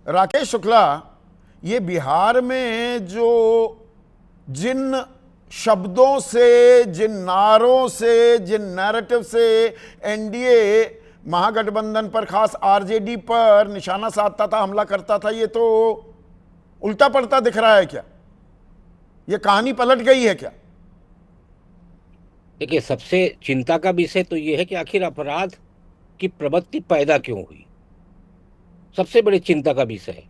राकेश शुक्ला, ये बिहार में जो जिन शब्दों से, जिन नारों से, जिन नैरेटिव से एनडीए महागठबंधन पर, खास आरजेडी पर निशाना साधता था, हमला करता था, ये तो उल्टा पड़ता दिख रहा है क्या? ये कहानी पलट गई है क्या? देखिए, सबसे चिंता का विषय तो ये है कि आखिर अपराध की प्रवृत्ति पैदा क्यों हुई। सबसे बड़ी चिंता का विषय है,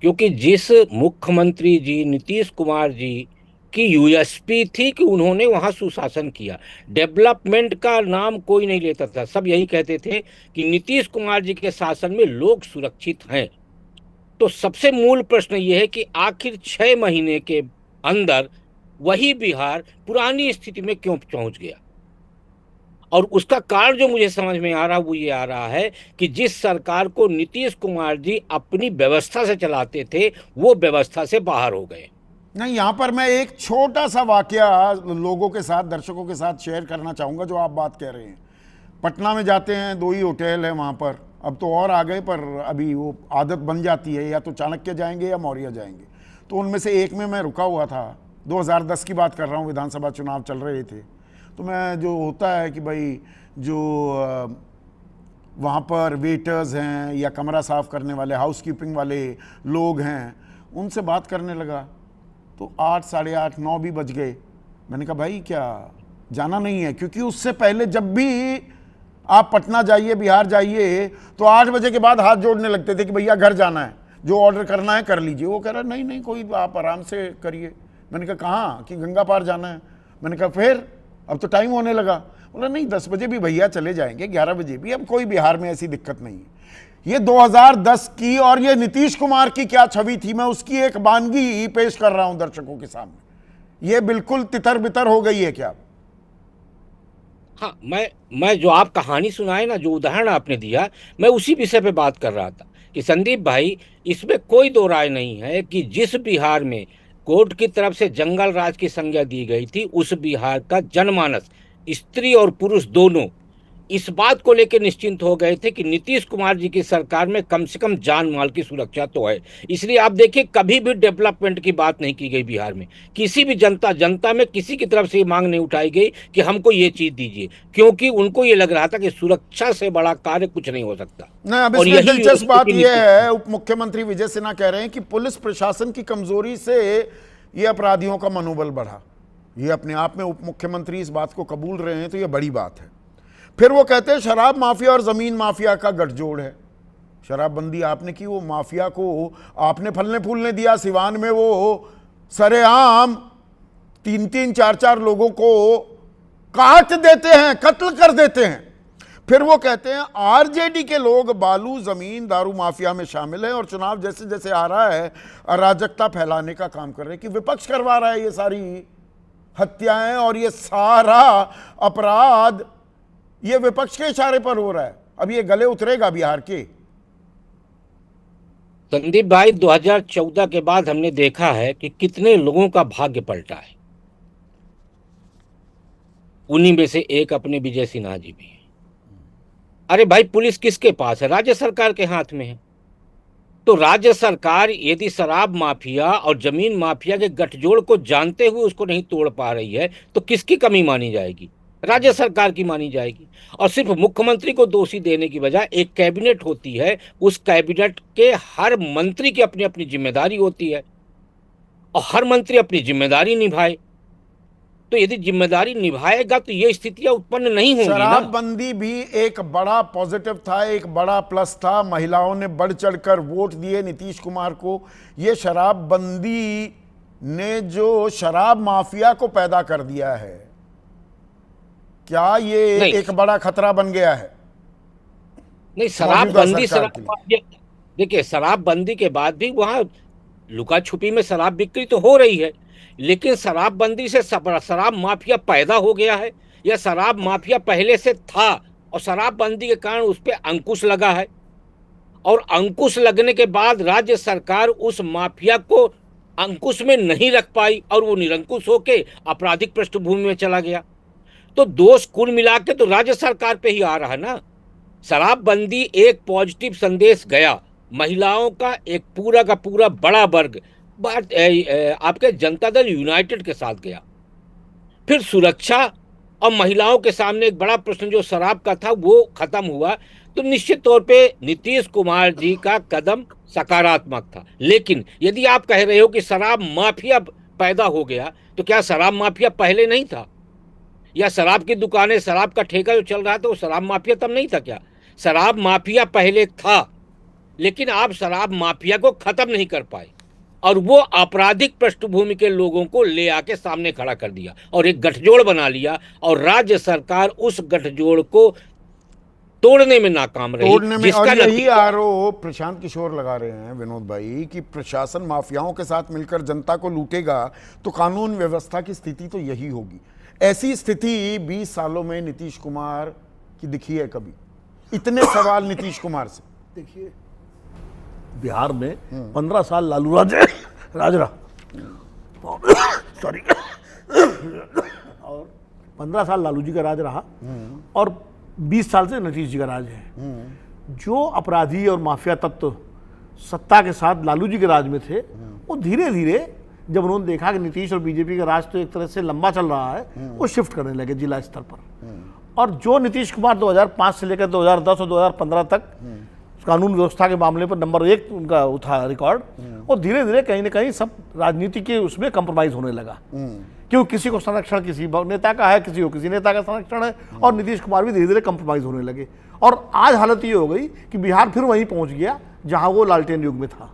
क्योंकि जिस मुख्यमंत्री जी नीतीश कुमार जी की यूएसपी थी कि उन्होंने वहां सुशासन किया, डेवलपमेंट का नाम कोई नहीं लेता था। सब यही कहते थे कि नीतीश कुमार जी के शासन में लोग सुरक्षित हैं। तो सबसे मूल प्रश्न ये है कि आखिर 6 महीने के अंदर वही बिहार पुरानी स्थिति में क्यों पहुंच गया। और उसका कारण जो मुझे समझ में आ रहा वो ये आ रहा है कि जिस सरकार को नीतीश कुमार जी अपनी व्यवस्था से चलाते थे, वो व्यवस्था से बाहर हो गए। नहीं, यहां पर मैं एक छोटा सा वाकया लोगों के साथ, दर्शकों के साथ शेयर करना चाहूंगा। जो आप बात कह रहे हैं, पटना में जाते हैं, 2 ही होटल है वहां पर, अब तो और आ गए, पर अभी वो आदत बन जाती है, या तो चाणक्य जाएंगे या मौर्य जाएंगे। तो उनमें से एक में मैं रुका हुआ था, 2010 की बात कर रहा हूँ, विधानसभा चुनाव चल रहे थे। तो मैं, जो होता है कि भाई जो वहाँ पर वेटर्स हैं या कमरा साफ़ करने वाले, हाउसकीपिंग वाले लोग हैं, उनसे बात करने लगा। तो 8, साढ़े 8, 9 भी बज गए। मैंने कहा भाई क्या जाना नहीं है? क्योंकि उससे पहले जब भी आप पटना जाइए, बिहार जाइए, तो 8 बजे के बाद हाथ जोड़ने लगते थे कि भैया घर जाना है, जो ऑर्डर करना है कर लीजिए। वो कह रहा नहीं नहीं, कोई आप आराम से करिए। मैंने कहा कहाँ? कि गंगा पार जाना है। मैंने कहा फिर अब तो टाइम होने लगा। बोला नहीं, 10 बजे भी भैया चले जाएंगे, 11 बजे भी, अब कोई बिहार में ऐसी दिक्कत नहीं है। ये 2010 की और ये नीतीश कुमार की क्या छवि थी, मैं उसकी एक वानगी पेश कर रहा हूं दर्शकों के सामने। ये बिल्कुल तितर बितर हो गई है क्या? हाँ, मैं जो आप कहानी सुनाए ना, जो उदाहरण आपने दिया, मैं उसी विषय पे बात कर रहा था कि संदीप भाई, इसमें कोई दो राय नहीं है कि जिस बिहार में कोर्ट की तरफ से जंगल राज की संज्ञा दी गई थी, उस बिहार का जनमानस, स्त्री और पुरुष दोनों, इस बात को लेकर निश्चिंत हो गए थे कि नीतीश कुमार जी की सरकार में कम से कम जान माल की सुरक्षा तो है। इसलिए आप देखिए, कभी भी डेवलपमेंट की बात नहीं की गई बिहार में। किसी भी जनता में किसी की तरफ से ये मांग नहीं उठाई गई कि हमको ये चीज दीजिए, क्योंकि उनको ये लग रहा था कि सुरक्षा से बड़ा कार्य कुछ नहीं हो सकता। नहीं, अब और इसमें यही दिलचस्प बात यूनिवर्सिटी यह है, उप मुख्यमंत्री विजय सिन्हा कह रहे हैं कि पुलिस प्रशासन की कमजोरी से ये अपराधियों का मनोबल बढ़ा। ये अपने आप में उप मुख्यमंत्री इस बात को कबूल रहे हैं, तो ये बड़ी बात है। फिर वो कहते हैं शराब माफिया और जमीन माफिया का गठजोड़ है। शराबबंदी आपने की, वो माफिया को आपने फलने फूलने दिया। सिवान में वो सरेआम 3-3, 4-4 लोगों को काट देते हैं, कत्ल कर देते हैं। फिर वो कहते हैं आरजेडी के लोग बालू, जमीन, दारू माफिया में शामिल हैं और चुनाव जैसे जैसे आ रहा है अराजकता फैलाने का काम कर रहे हैं, कि विपक्ष करवा रहा है ये सारी हत्याएं और ये सारा अपराध, ये विपक्ष के इशारे पर हो रहा है। अब ये गले उतरेगा बिहार के? संदीप भाई, 2014 के बाद हमने देखा है कि कितने लोगों का भाग्य पलटा है। उन्हीं में से एक अपने विजय सिन्हा जी भी है। अरे भाई, पुलिस किसके पास है? राज्य सरकार के हाथ में है। तो राज्य सरकार यदि शराब माफिया और जमीन माफिया के गठजोड़ को जानते हुए उसको नहीं तोड़ पा रही है, तो किसकी कमी मानी जाएगी? राज्य सरकार की मानी जाएगी। और सिर्फ मुख्यमंत्री को दोषी देने की बजाय एक कैबिनेट होती है, उस कैबिनेट के हर मंत्री की अपनी अपनी जिम्मेदारी होती है, और हर मंत्री अपनी जिम्मेदारी निभाए। तो यदि जिम्मेदारी निभाएगा तो ये स्थितियां उत्पन्न नहीं होंगी ना। शराबबंदी भी एक बड़ा पॉजिटिव था, एक बड़ा प्लस था। महिलाओं ने बढ़ चढ़कर वोट दिए नीतीश कुमार को। ये शराबबंदी ने जो शराब माफिया को पैदा कर दिया है, क्या ये एक बड़ा खतरा बन गया है? नहीं, शराबबंदी, देखिए, शराबबंदी के बाद भी वहां लुका छुपी में शराब बिक्री तो हो रही है, लेकिन शराबबंदी से शराब माफिया पैदा हो गया है या शराब माफिया पहले से था और शराबबंदी के कारण उस पर अंकुश लगा है, और अंकुश लगने के बाद राज्य सरकार उस माफिया को अंकुश में नहीं रख पाई और वो निरंकुश होकर आपराधिक पृष्ठभूमि में चला गया। तो दोष कुल मिला के तो राज्य सरकार पे ही आ रहा है ना। शराबबंदी एक पॉजिटिव संदेश गया महिलाओं का एक पूरा का पूरा बड़ा वर्ग आपके जनता दल यूनाइटेड के साथ गया। फिर सुरक्षा और महिलाओं के सामने एक बड़ा प्रश्न जो शराब का था वो खत्म हुआ। तो निश्चित तौर पे नीतीश कुमार जी का कदम सकारात्मक था। लेकिन यदि आप कह रहे हो कि शराब माफिया पैदा हो गया, तो क्या शराब माफिया पहले नहीं था? या शराब की दुकानें, शराब का ठेका जो चल रहा था वो शराब माफिया तब नहीं था क्या? शराब माफिया पहले था, लेकिन आप शराब माफिया को खत्म नहीं कर पाए और वो आपराधिक पृष्ठभूमि के लोगों को ले आके सामने खड़ा कर दिया और एक गठजोड़ बना लिया, और राज्य सरकार उस गठजोड़ को तोड़ने में नाकाम रही। तोड़ने में, और यही नतीजा आरोप प्रशांत किशोर लगा रहे हैं विनोद भाई कि प्रशासन माफियाओं के साथ मिलकर जनता को लूटेगा तो कानून व्यवस्था की स्थिति तो यही होगी। ऐसी स्थिति 20 सालों में नीतीश कुमार की दिखी है कभी? इतने सवाल नीतीश कुमार से। देखिए, बिहार में 15 साल लालू राज रहा, सॉरी, और 15 साल लालू जी का राज रहा और 20 साल से नीतीश जी का राज है। जो अपराधी और माफिया तत्व सत्ता के साथ लालू जी के राज में थे, वो धीरे धीरे जब उन्होंने देखा कि नीतीश और बीजेपी का राज तो एक तरह से लंबा चल रहा है, वो शिफ्ट करने लगे जिला स्तर पर। और जो नीतीश कुमार 2005 से लेकर 2010 और 2015 तक कानून व्यवस्था के मामले पर नंबर 1 उनका था रिकॉर्ड, और धीरे धीरे कहीं ना कहीं सब राजनीति के उसमें कंप्रोमाइज होने लगा। क्यों? किसी को संरक्षण किसी नेता का है, किसी को किसी नेता का संरक्षण है, और नीतीश कुमार भी धीरे धीरे कंप्रोमाइज होने लगे। और आज हालत ये हो गई कि बिहार फिर वहीं पहुंच गया जहां वो लालटेन युग में था।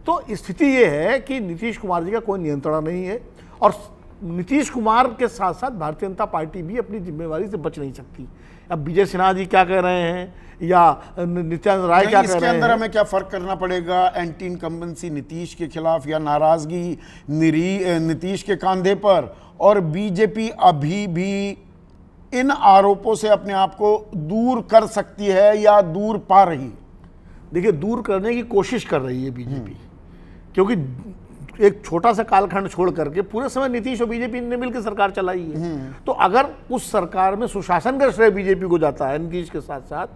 तो स्थिति ये है कि नीतीश कुमार जी का कोई नियंत्रण नहीं है, और नीतीश कुमार के साथ साथ भारतीय जनता पार्टी भी अपनी जिम्मेवारी से बच नहीं सकती। अब विजय सिन्हा जी क्या कह रहे हैं या नित्यानंद राय क्या कह रहे हैं, इसके अंदर हमें क्या फर्क करना पड़ेगा? एंटी इनकम्बेंसी नीतीश के खिलाफ या नाराजगी नीतीश के कांधे पर, और बीजेपी अभी भी इन आरोपों से अपने आप को दूर कर सकती है या दूर पा रही है? देखिए, दूर करने की कोशिश कर रही है बीजेपी, क्योंकि एक छोटा सा कालखंड छोड़ करके पूरे समय नीतीश और बीजेपी ने मिलकर सरकार चलाई है। तो अगर उस सरकार में सुशासन का श्रेय बीजेपी को जाता है नीतीश के साथ साथ,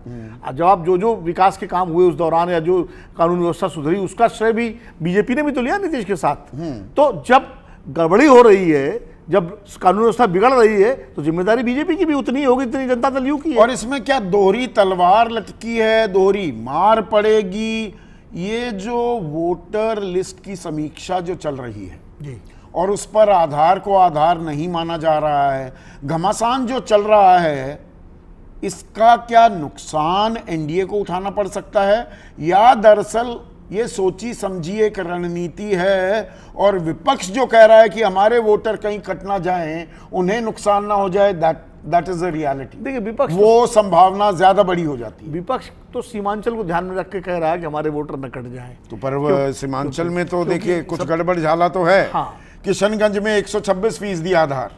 जब जो जो विकास के काम हुए उस दौरान या जो कानून व्यवस्था सुधरी उसका श्रेय भी बीजेपी ने भी तो लिया नीतीश के साथ। तो जब गड़बड़ी हो रही है, जब कानून व्यवस्था बिगड़ रही है, तो जिम्मेदारी बीजेपी की भी उतनी होगी जितनी जनता दल यू की है। और इसमें क्या दोहरी तलवार लटकी है, दोहरी मार पड़ेगी? ये जो वोटर लिस्ट की समीक्षा जो चल रही है जी, और उस पर आधार को आधार नहीं माना जा रहा है, घमासान जो चल रहा है, इसका क्या नुकसान एनडीए को उठाना पड़ सकता है, या दरअसल ये सोची समझी एक रणनीति है और विपक्ष जो कह रहा है कि हमारे वोटर कहीं कट ना जाएं, उन्हें नुकसान ना हो जाए, दैट इज अ रियलिटी? देखिए, विपक्ष वो संभावना ज्यादा बड़ी हो जाती है। विपक्ष तो सीमांचल को ध्यान में रख के कह रहा है कि हमारे वोटर न कट जाएं। तो पर सीमांचल में तो देखिए कुछ गड़बड़ झाला तो है। हाँ। किशनगंज में 126% आधार,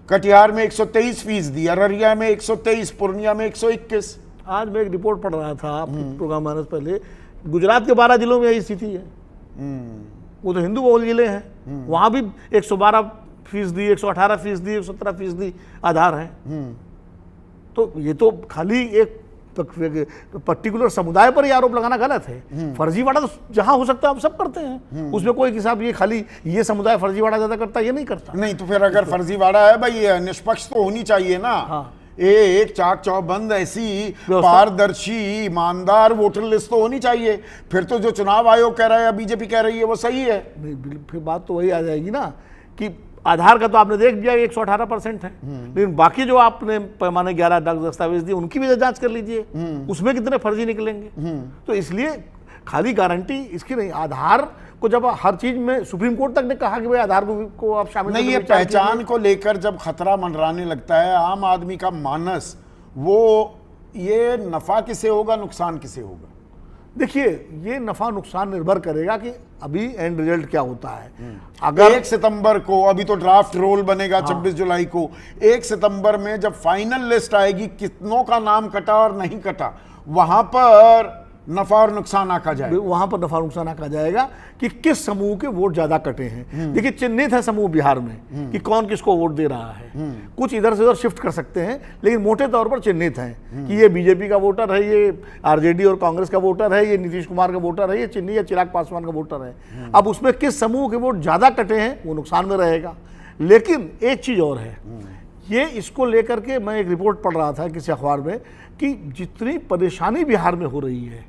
कटिहार में 123%, अररिया में 123, पूर्णिया में 121। आज मैं एक रिपोर्ट पढ़ रहा था प्रोग्राम आने से पहले, गुजरात के 12 जिलों में यही स्थिति है। वो तो हिंदू बहुल जिले हैं, वहां भी 112%, 118%, 117% आधार है। तो ये तो खाली एक पर्टिकुलर समुदाय पर ही आरोप लगाना गलत है। फर्जीवाड़ा तो जहां हो सकता है हम सब करते हैं, उसमें कोई हिसाब ये खाली ये समुदाय फर्जीवाड़ा ज्यादा करता है ये नहीं करता। नहीं तो फिर अगर फर्जीवाड़ा है भाई, निष्पक्ष तो होनी चाहिए ना। हाँ। एक चाक चौबंद ऐसी पारदर्शी ईमानदार वोटर लिस्ट तो होनी चाहिए। फिर तो जो चुनाव आयोग कह रहा है या बीजेपी कह रही है वो सही है। नहीं, फिर बात तो वही आ जाएगी ना कि आधार का तो आपने देख दिया 118% है, लेकिन बाकी जो आपने पैमाने 11 दस्तावेज दिए उनकी भी जांच कर लीजिए, उसमें कितने फर्जी निकलेंगे। तो इसलिए खाली गारंटी इसकी नहीं। आधार को जब हर चीज में सुप्रीम कोर्ट तक ने कहा कि भाई आधार को आप शामिल नहीं, ये पहचान को लेकर जब खतरा मंडराने लगता है आम आदमी का मानस, वो ये नफा किसे होगा नुकसान किसे होगा? देखिए, ये नफा नुकसान निर्भर करेगा कि अभी एंड रिजल्ट क्या होता है। अगर 1 सितंबर को, अभी तो ड्राफ्ट रोल बनेगा 26 जुलाई को, 1 सितंबर में जब फाइनल लिस्ट आएगी कितनों का नाम कटा और नहीं कटा, वहां पर नफा और नुकसान आका जाए। वहां पर नफा नुकसान आका जाएगा कि किस समूह के वोट ज्यादा कटे हैं। देखिए चिन्हित है समूह बिहार में कि कौन किसको वोट दे रहा है, कुछ इधर से उधर शिफ्ट कर सकते हैं, लेकिन मोटे तौर पर चिन्हित हैं कि ये बीजेपी का वोटर है, ये आरजेडी और कांग्रेस का वोटर है, ये नीतीश कुमार का वोटर है, ये चिन्नी या चिराग पासवान का वोटर है। अब उसमें किस समूह के वोट ज्यादा कटे हैं वो नुकसान में रहेगा। लेकिन एक चीज और है, ये इसको लेकर के मैं एक रिपोर्ट पढ़ रहा था किसी अखबार में कि जितनी परेशानी बिहार में हो रही है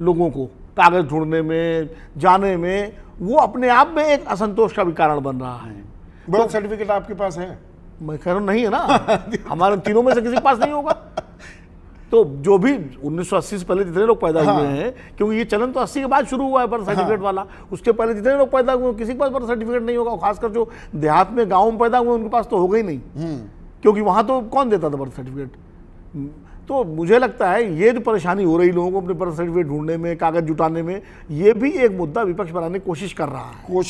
लोगों को कागज ढूंढने में, जाने में, वो अपने आप में एक असंतोष का भी कारण बन रहा है। बर्थ सर्टिफिकेट आपके पास है? मैं कह रहा हूं नहीं है ना, हमारे तीनों में से किसी के पास नहीं होगा। तो जो भी 1980 से पहले जितने लोग पैदा हुए हैं, क्योंकि ये चलन तो 80 के बाद शुरू हुआ है बर्थ सर्टिफिकेट वाला, उसके पहले जितने लोग पैदा हुए किसी के पास बर्थ सर्टिफिकेट नहीं होगा। खासकर जो देहात में गाँव में पैदा हुए उनके पास तो होगा ही नहीं, क्योंकि वहां तो कौन देता था बर्थ सर्टिफिकेट। तो मुझे लगता है ये जो परेशानी हो रही लोगों को अपने बर्थ सर्टिफिकेट ढूंढने में, कागज जुटाने में, ये भी एक मुद्दा विपक्ष बनाने की कोशिश कर रहा है। कोशिश